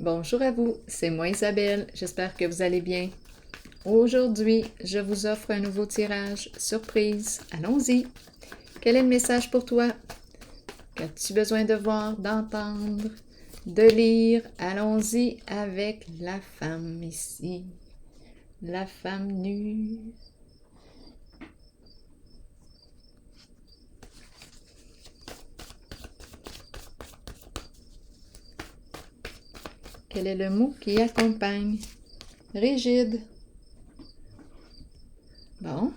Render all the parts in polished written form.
Bonjour à vous, c'est moi Isabelle, j'espère que vous allez bien. Aujourd'hui, je vous offre un nouveau tirage surprise. Allons-y! Quel est le message pour toi? Qu'as-tu besoin de voir, d'entendre, de lire? Allons-y avec la femme ici, la femme nue. Quel est le mot qui accompagne? Rigide. Bon.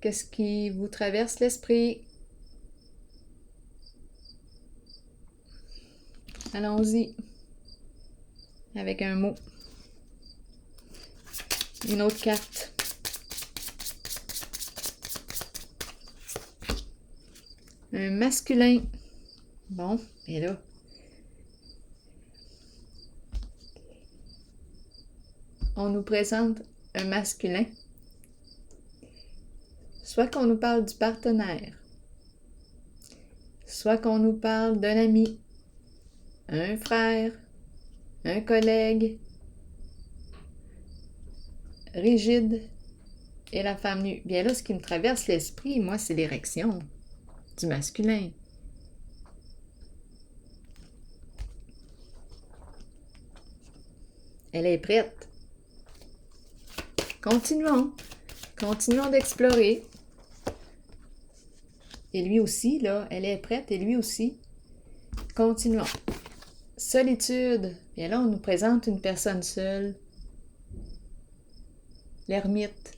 Qu'est-ce qui vous traverse l'esprit? Allons-y avec un mot. Une autre carte. Un masculin. Bon, et là, on nous présente un masculin. Soit qu'on nous parle du partenaire, soit qu'on nous parle d'un ami, un frère, un collègue, rigide, et la femme nue. Bien là, ce qui me traverse l'esprit, moi, c'est l'érection du masculin. Elle est prête. Continuons. Continuons d'explorer. Et lui aussi, là, elle est prête, et lui aussi. Continuons. Solitude. Bien là, on nous présente une personne seule. L'ermite.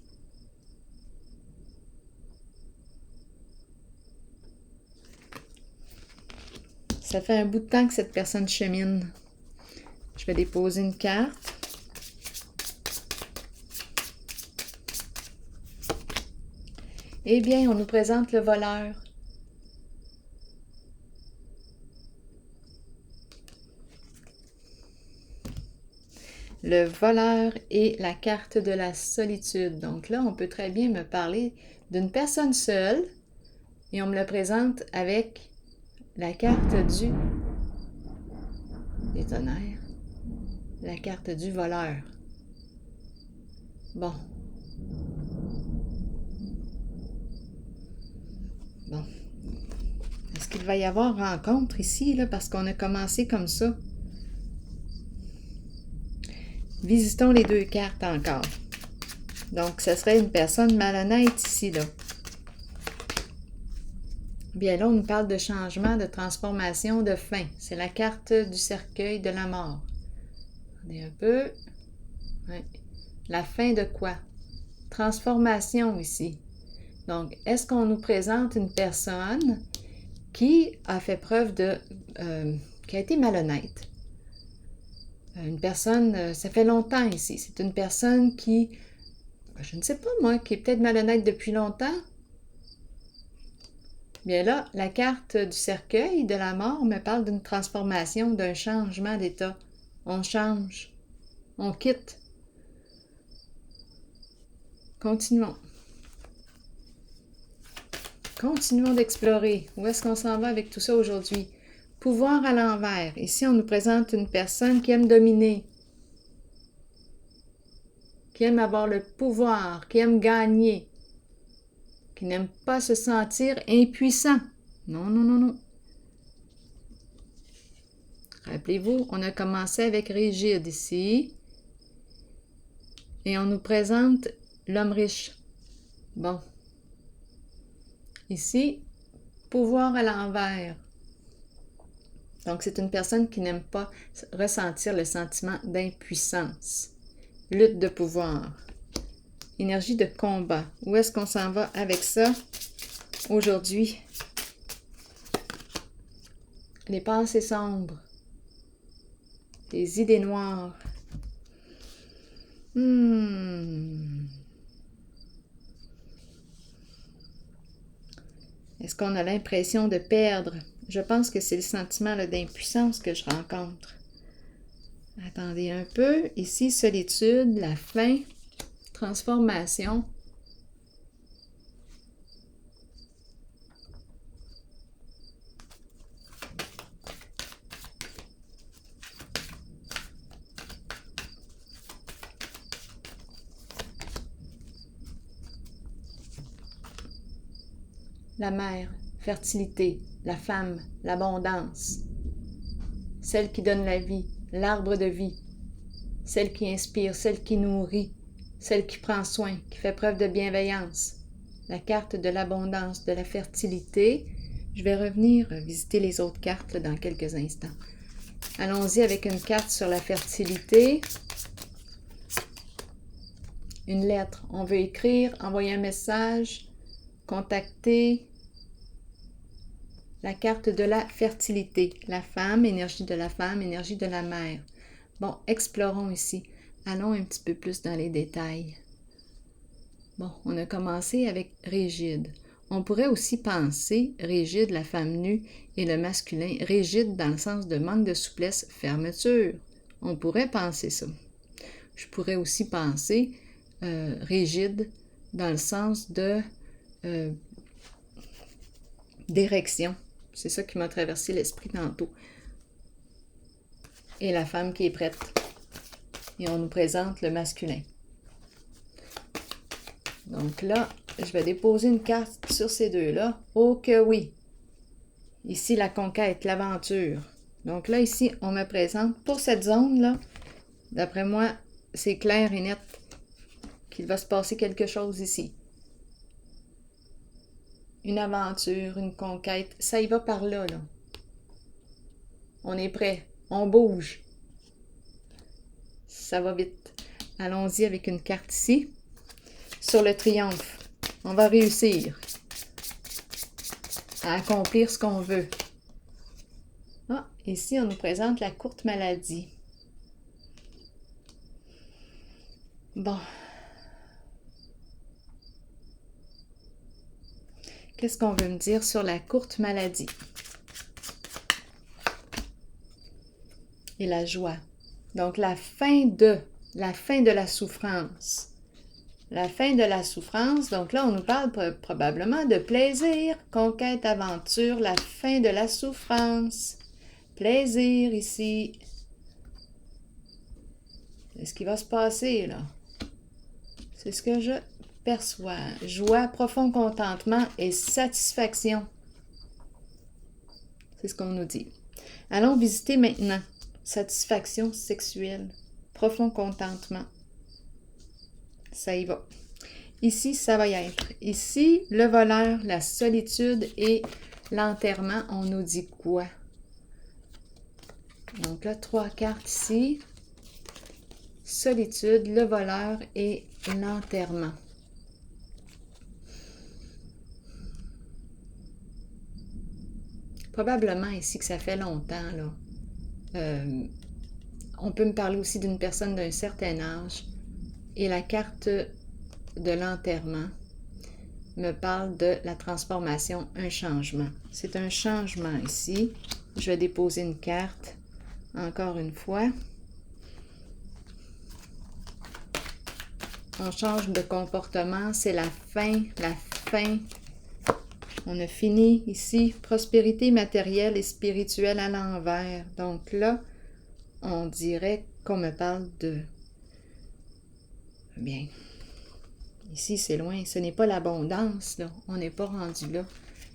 Ça fait un bout de temps que cette personne chemine. Je vais déposer une carte. Eh bien, on nous présente le voleur. Le voleur et la carte de la solitude. Donc là, on peut très bien me parler d'une personne seule et on me le présente avec la carte des tonnerres, la carte du voleur. Bon. Bon. Est-ce qu'il va y avoir rencontre ici, là, parce qu'on a commencé comme ça? Visitons les deux cartes encore. Donc, ce serait une personne malhonnête ici, là. Bien là, on nous parle de changement, de transformation, de fin. C'est la carte du cercueil de la mort. Attendez un peu. Ouais. La fin de quoi? Transformation ici. Donc, est-ce qu'on nous présente une personne qui a fait preuve qui a été malhonnête? Une personne, ça fait longtemps ici. C'est une personne qui, je ne sais pas moi, qui est peut-être malhonnête depuis longtemps. Bien là, la carte du cercueil de la mort me parle d'une transformation, d'un changement d'état. On change. On quitte. Continuons. Continuons d'explorer. Où est-ce qu'on s'en va avec tout ça aujourd'hui? Pouvoir à l'envers. Ici, on nous présente une personne qui aime dominer, qui aime avoir le pouvoir, qui aime gagner, qui n'aime pas se sentir impuissant. Non, non, non, non. Rappelez-vous, on a commencé avec rigide ici. Et on nous présente l'homme riche. Bon. Ici, pouvoir à l'envers. Donc, c'est une personne qui n'aime pas ressentir le sentiment d'impuissance. Lutte de pouvoir. Énergie de combat. Où est-ce qu'on s'en va avec ça aujourd'hui? Les pensées sombres. Les idées noires. Est-ce qu'on a l'impression de perdre? Je pense que c'est le sentiment d'impuissance que je rencontre. Attendez un peu. Ici, solitude, la fin, transformation. la mère, fertilité, la femme, l'abondance, celle qui donne la vie, l'arbre de vie, celle qui inspire, celle qui nourrit, celle qui prend soin, qui fait preuve de bienveillance. La carte de l'abondance, de la fertilité. Je vais revenir visiter les autres cartes dans quelques instants. Allons-y avec une carte sur la fertilité. Une lettre. On veut écrire, envoyer un message, contacter. La carte de la fertilité. La femme, énergie de la femme, énergie de la mère. Bon, explorons ici. Allons un petit peu plus dans les détails. Bon, on a commencé avec rigide. On pourrait aussi penser rigide, la femme nue, et le masculin, rigide dans le sens de manque de souplesse, fermeture. On pourrait penser ça. Je pourrais aussi penser rigide dans le sens de d'érection. C'est ça qui m'a traversé l'esprit tantôt. Et la femme qui est prête. Et on nous présente le masculin. Donc là, je vais déposer une carte sur ces deux-là. Oh que oui! Ici, la conquête, l'aventure. Donc là, ici, on me présente pour cette zone-là. D'après moi, c'est clair et net qu'il va se passer quelque chose ici. Une aventure, une conquête, ça y va par là, là. On est prêt, on bouge. Ça va vite. Allons-y avec une carte ici. Sur le triomphe, on va réussir à accomplir ce qu'on veut. Ah, ici, on nous présente la courte maladie. Bon. Qu'est-ce qu'on veut me dire sur la courte maladie? Et la joie. Donc, la fin de la souffrance. La fin de la souffrance, donc là, on nous parle probablement de plaisir, conquête, aventure, la fin de la souffrance. Plaisir ici. C'est ce qui va se passer, là. C'est ce que je perçois. Joie, profond contentement et satisfaction. C'est ce qu'on nous dit. Allons visiter maintenant. Satisfaction sexuelle, profond contentement. Ça y va. Ici, ça va y être. Ici, le voleur, la solitude et l'enterrement, on nous dit quoi? Donc là, 3 cartes ici. Solitude, le voleur et l'enterrement. Probablement ici que ça fait longtemps, là. On peut me parler aussi d'une personne d'un certain âge. Et la carte de l'enterrement me parle de la transformation, un changement. C'est un changement ici. Je vais déposer une carte, encore une fois. On change de comportement, c'est la fin, la fin. On a fini ici, prospérité matérielle et spirituelle à l'envers. Donc là, on dirait qu'on me parle de... Bien, ici c'est loin, ce n'est pas l'abondance, là. On n'est pas rendu là.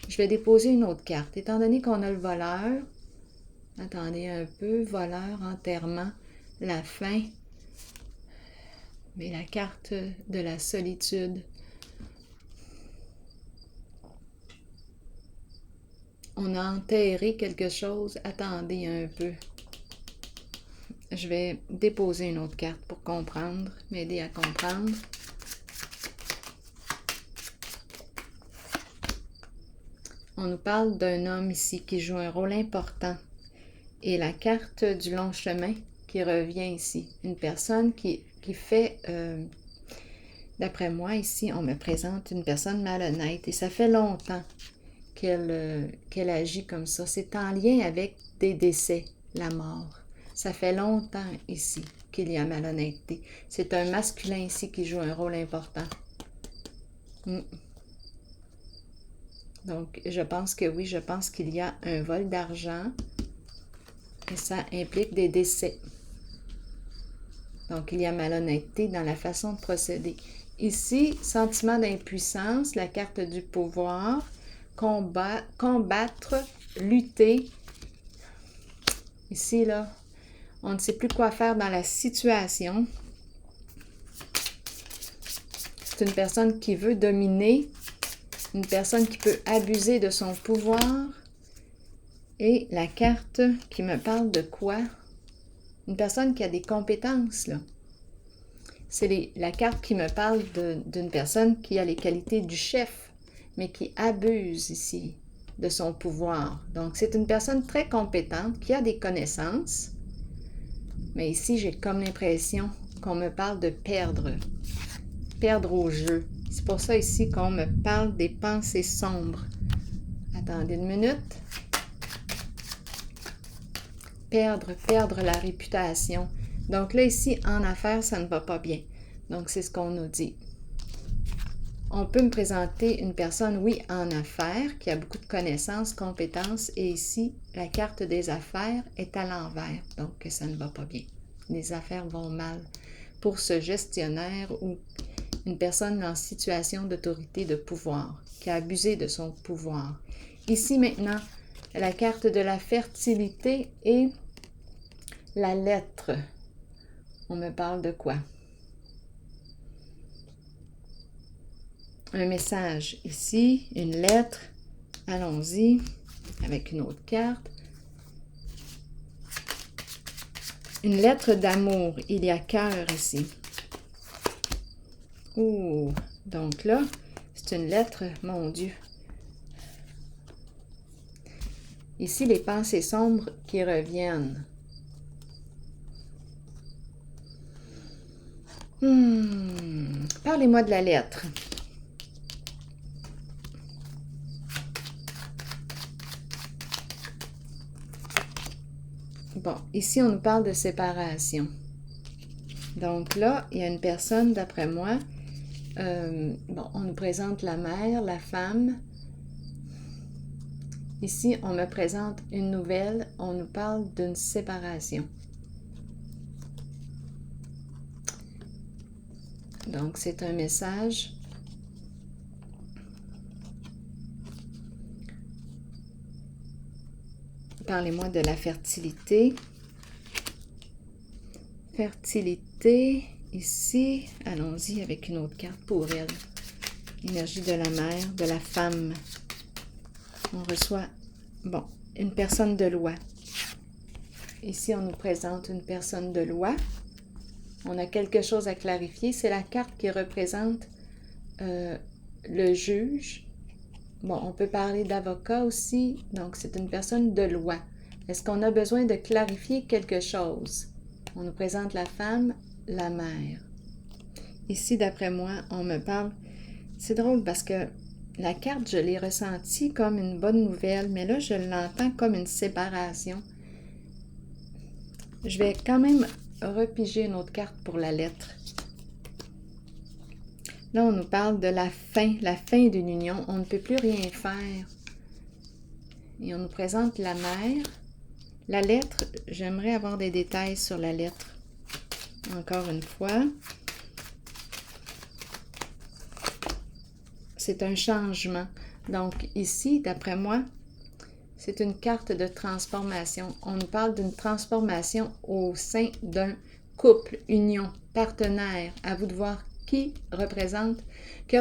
Je vais déposer une autre carte. Étant donné qu'on a le voleur, attendez un peu, voleur, enterrement, la fin, mais la carte de la solitude. On a enterré quelque chose. Attendez un peu. Je vais déposer une autre carte pour comprendre, m'aider à comprendre. On nous parle d'un homme ici qui joue un rôle important. Et la carte du long chemin qui revient ici. Une personne qui fait, d'après moi ici, on me présente une personne malhonnête. Et ça fait longtemps qu'elle agit comme ça. C'est en lien avec des décès, la mort. Ça fait longtemps ici qu'il y a malhonnêteté. C'est un masculin ici qui joue un rôle important. Donc, je pense que oui, je pense qu'il y a un vol d'argent et ça implique des décès. Donc, il y a malhonnêteté dans la façon de procéder. Ici, sentiment d'impuissance, la carte du pouvoir. combattre, lutter. Ici, là, on ne sait plus quoi faire dans la situation. C'est une personne qui veut dominer, une personne qui peut abuser de son pouvoir. Et la carte qui me parle de quoi? Une personne qui a des compétences, là. C'est la carte qui me parle d'une personne qui a les qualités du chef, mais qui abuse ici de son pouvoir. Donc, c'est une personne très compétente, qui a des connaissances, mais ici, j'ai comme l'impression qu'on me parle de perdre au jeu. C'est pour ça ici qu'on me parle des pensées sombres. Attendez une minute. Perdre la réputation. Donc là, ici, en affaires, ça ne va pas bien. Donc, c'est ce qu'on nous dit. On peut me présenter une personne, oui, en affaires, qui a beaucoup de connaissances, compétences, et ici, la carte des affaires est à l'envers. Donc, ça ne va pas bien. Les affaires vont mal pour ce gestionnaire ou une personne en situation d'autorité de pouvoir, qui a abusé de son pouvoir. Ici, maintenant, la carte de la fertilité et la lettre. On me parle de quoi? Un message ici, une lettre. Allons-y avec une autre carte. Une lettre d'amour. Il y a cœur ici. Ouh, donc là, c'est une lettre, mon Dieu. Ici, les pensées sombres qui reviennent. Parlez-moi de la lettre. Bon, ici, on nous parle de séparation. Donc là, il y a une personne, d'après moi, on nous présente la mère, la femme. Ici, on me présente une nouvelle, on nous parle d'une séparation. Donc, c'est un message. Parlez-moi de la fertilité. Fertilité, ici, allons-y avec une autre carte pour elle. Énergie de la mère, de la femme. On reçoit, une personne de loi. Ici, on nous présente une personne de loi. On a quelque chose à clarifier. C'est la carte qui représente le juge. Bon, on peut parler d'avocat aussi. Donc, c'est une personne de loi. Est-ce qu'on a besoin de clarifier quelque chose? On nous présente la femme, la mère. Ici, d'après moi, on me parle... C'est drôle parce que la carte, je l'ai ressentie comme une bonne nouvelle, mais là, je l'entends comme une séparation. Je vais quand même repiger une autre carte pour la lettre. Là, on nous parle de la fin d'une union. On ne peut plus rien faire. Et on nous présente la mère. La lettre, j'aimerais avoir des détails sur la lettre. Encore une fois. C'est un changement. Donc ici, d'après moi, c'est une carte de transformation. On nous parle d'une transformation au sein d'un couple, union, partenaire. À vous de voir que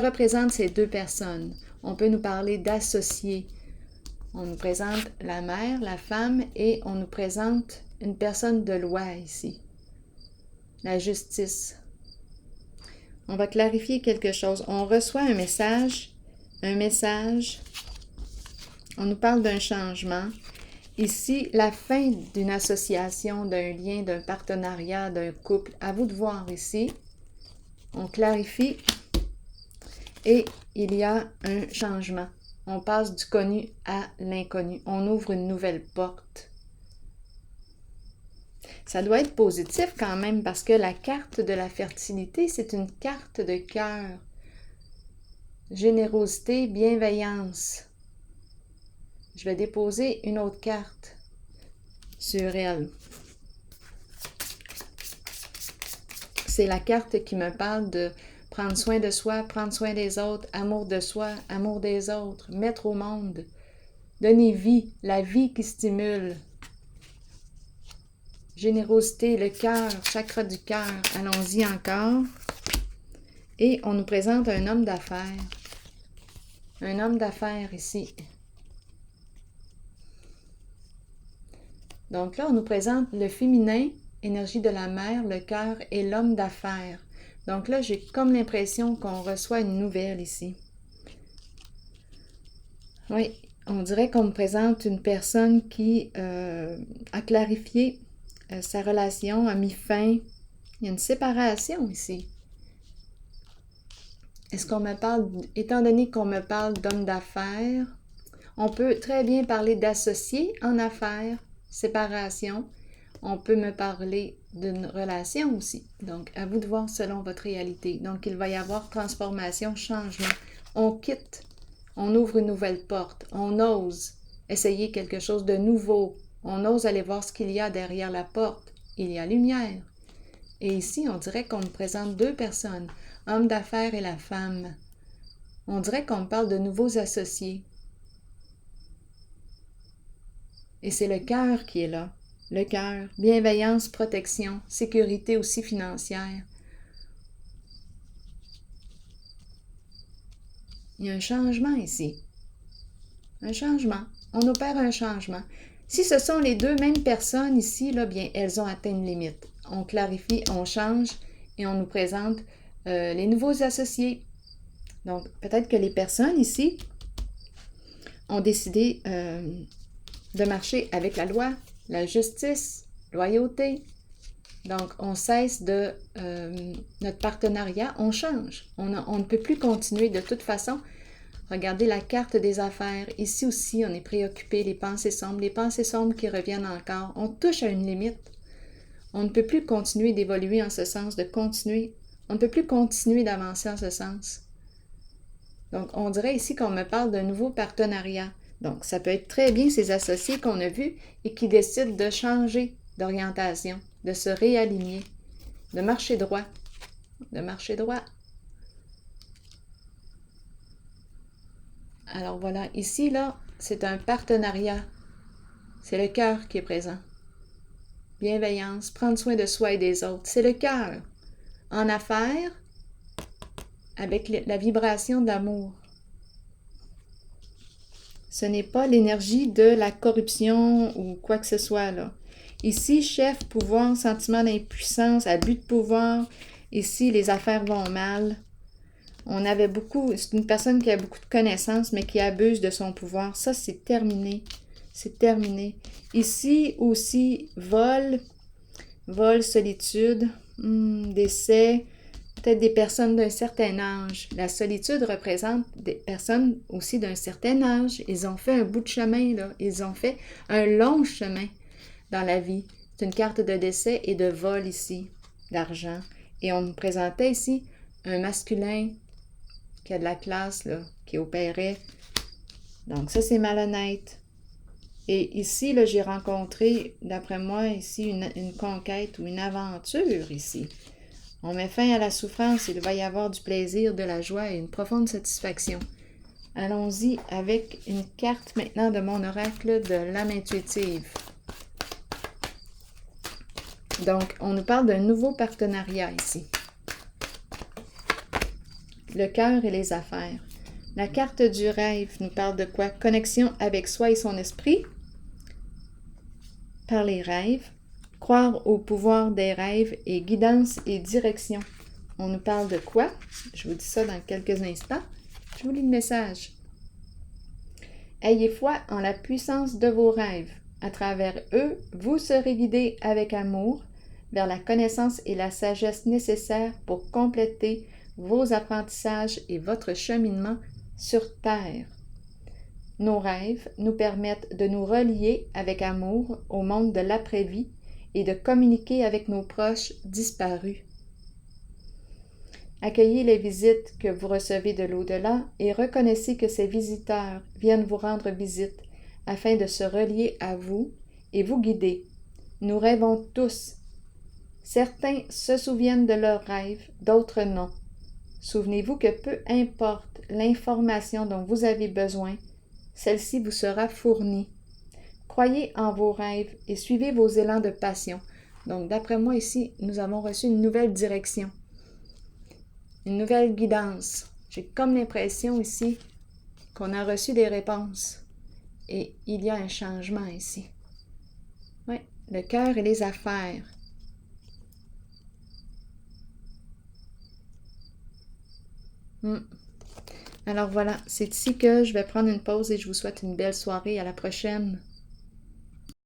représentent ces deux personnes. On peut nous parler d'associés. On nous présente la mère, la femme, et on nous présente une personne de loi ici. La justice. On va clarifier quelque chose. On reçoit un message. On nous parle d'un changement. Ici, la fin d'une association, d'un lien, d'un partenariat, d'un couple. À vous de voir ici. On clarifie et il y a un changement. On passe du connu à l'inconnu. On ouvre une nouvelle porte. Ça doit être positif quand même parce que la carte de la fertilité, c'est une carte de cœur. Générosité, bienveillance. Je vais déposer une autre carte sur elle. C'est la carte qui me parle de prendre soin de soi, prendre soin des autres, amour de soi, amour des autres, mettre au monde, donner vie, la vie qui stimule. Générosité, le cœur, chakra du cœur. Allons-y encore. Et on nous présente un homme d'affaires. Un homme d'affaires ici. Donc là, on nous présente le féminin, énergie de la mère, le cœur et l'homme d'affaires. Donc là, j'ai comme l'impression qu'on reçoit une nouvelle ici. Oui, on dirait qu'on me présente une personne qui a clarifié sa relation, a mis fin. Il y a une séparation ici. Est-ce qu'on me parle, étant donné qu'on me parle d'homme d'affaires, on peut très bien parler d'associé en affaires, séparation. On peut me parler d'une relation aussi. Donc, à vous de voir selon votre réalité. Donc, il va y avoir transformation, changement. On quitte, on ouvre une nouvelle porte, on ose essayer quelque chose de nouveau. On ose aller voir ce qu'il y a derrière la porte. Il y a lumière. Et ici, on dirait qu'on me présente deux personnes, homme d'affaires et la femme. On dirait qu'on me parle de nouveaux associés. Et c'est le cœur qui est là. Le cœur, bienveillance, protection, sécurité aussi financière. Il y a un changement ici. Un changement. On opère un changement. Si ce sont les deux mêmes personnes ici, là, bien, elles ont atteint une limite. On clarifie, on change et on nous présente les nouveaux associés. Donc, peut-être que les personnes ici ont décidé de marcher avec la loi, la justice, loyauté. Donc, on cesse de notre partenariat, on change. On ne peut plus continuer de toute façon. Regardez la carte des affaires. Ici aussi, on est préoccupé, les pensées sombres qui reviennent encore. On touche à une limite. On ne peut plus continuer d'évoluer en ce sens, de continuer. On ne peut plus continuer d'avancer en ce sens. Donc, on dirait ici qu'on me parle d'un nouveau partenariat. Donc, ça peut être très bien ces associés qu'on a vus et qui décident de changer d'orientation, de se réaligner, de marcher droit, de marcher droit. Alors voilà, ici, là, c'est un partenariat. C'est le cœur qui est présent. Bienveillance, prendre soin de soi et des autres, c'est le cœur. En affaires, avec la vibration d'amour. Ce n'est pas l'énergie de la corruption ou quoi que ce soit, là. Ici, chef, pouvoir, sentiment d'impuissance, abus de pouvoir. Ici, les affaires vont mal. On avait beaucoup, c'est une personne qui a beaucoup de connaissances, mais qui abuse de son pouvoir. Ça, c'est terminé. C'est terminé. Ici aussi, vol, solitude, décès, peut-être des personnes d'un certain âge. La solitude représente des personnes aussi d'un certain âge. Ils ont fait un bout de chemin, là. Ils ont fait un long chemin dans la vie. C'est une carte de décès et de vol ici, d'argent. Et on me présentait ici un masculin qui a de la classe, là, qui opérait. Donc ça, c'est malhonnête. Et ici, là, j'ai rencontré, d'après moi, ici, une conquête ou une aventure ici. On met fin à la souffrance, il va y avoir du plaisir, de la joie et une profonde satisfaction. Allons-y avec une carte maintenant de mon oracle de l'âme intuitive. Donc, on nous parle d'un nouveau partenariat ici. Le cœur et les affaires. La carte du rêve nous parle de quoi? Connexion avec soi et son esprit. Par les rêves. Croire au pouvoir des rêves et guidance et direction. On nous parle de quoi? Je vous dis ça dans quelques instants. Je vous lis le message. Ayez foi en la puissance de vos rêves. À travers eux, vous serez guidés avec amour vers la connaissance et la sagesse nécessaires pour compléter vos apprentissages et votre cheminement sur Terre. Nos rêves nous permettent de nous relier avec amour au monde de l'après-vie et de communiquer avec nos proches disparus. Accueillez les visites que vous recevez de l'au-delà et reconnaissez que ces visiteurs viennent vous rendre visite afin de se relier à vous et vous guider. Nous rêvons tous. Certains se souviennent de leurs rêves, d'autres non. Souvenez-vous que peu importe l'information dont vous avez besoin, celle-ci vous sera fournie. Croyez en vos rêves et suivez vos élans de passion. Donc, d'après moi, ici, nous avons reçu une nouvelle direction, une nouvelle guidance. J'ai comme l'impression ici qu'on a reçu des réponses et il y a un changement ici. Oui, le cœur et les affaires. Alors voilà, c'est ici que je vais prendre une pause et je vous souhaite une belle soirée. À la prochaine.